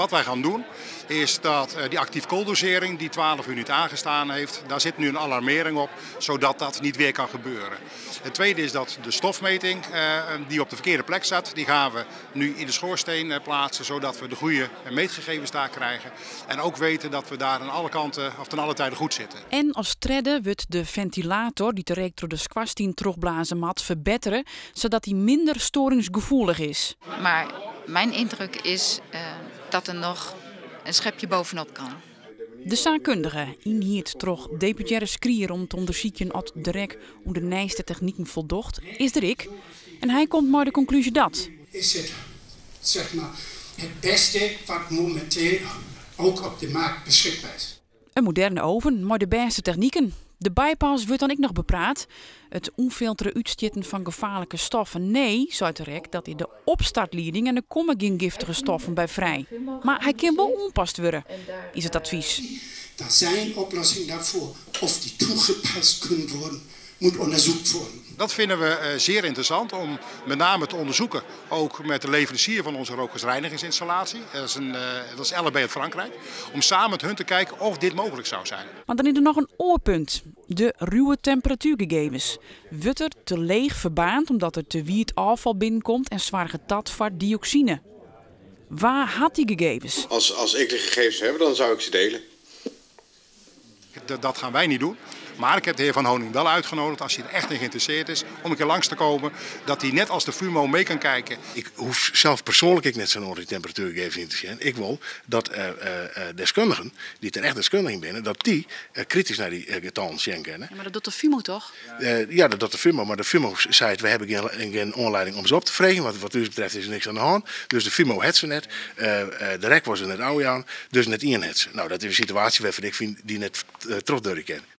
Wat wij gaan doen is dat die actief kooldosering die 12 uur niet aangestaan heeft, daar zit nu een alarmering op, zodat dat niet weer kan gebeuren. Het tweede is dat de stofmeting die op de verkeerde plek staat, die gaan we nu in de schoorsteen plaatsen, zodat we de goede meetgegevens daar krijgen. En ook weten dat we daar aan alle kanten of ten alle tijden goed zitten. En als tredde wordt de ventilator die direct door de squastin terugblazen mat verbeteren, zodat hij minder storingsgevoelig is. Maar mijn indruk is dat er nog een schepje bovenop kan. De zaakkundige inhield toch deputaire skrier om te onderzoeken of de rek hoe de nieuwste technieken voldocht, is er ik. En hij komt maar de conclusie dat. Is het, zeg maar, het beste wat momenteel ook op de markt beschikbaar is. Een moderne oven, maar de beste technieken. De bypass wordt dan ook nog bepraat. Het onfilteren uitstitten van gevaarlijke stoffen. Nee, zei de rek, dat in de opstartleiding en er komen geen giftige stoffen bij vrij. Maar hij kan wel onpast worden, is het advies. Er zijn oplossingen daarvoor. Of die toegepast kunnen worden, moet onderzocht worden. Dat vinden we zeer interessant om met name te onderzoeken, ook met de leverancier van onze rookgasreinigingsinstallatie. Dat is LB uit Frankrijk. Om samen met hun te kijken of dit mogelijk zou zijn. Maar dan is er nog een oorpunt. De ruwe temperatuurgegevens. Wordt er te leeg verbaand omdat er te wierd afval binnenkomt en zwaar getat van dioxine. Waar had die gegevens? Als ik de gegevens heb, dan zou ik ze delen. Dat gaan wij niet doen. Maar ik heb de heer Van Honing wel uitgenodigd, als hij er echt in geïnteresseerd is, om een keer langs te komen. Dat hij net als de FUMO mee kan kijken. Ik hoef zelf persoonlijk net zo'n die temperatuurgegevens in te zien. Ik wil dat deskundigen, die ten echt deskundigen binnen, dat die kritisch naar die getallen zien kennen. Ja, maar dat doet de FUMO toch? Ja, dat doet de FUMO. Maar de FUMO zei, we hebben geen aanleiding om ze op te vregen. Want wat u betreft is er niks aan de hand. Dus de FUMO het ze net. De rek was er net oude aan. Dus net in het ze. Nou, dat is een situatie waarvan ik vind die net terug kennen.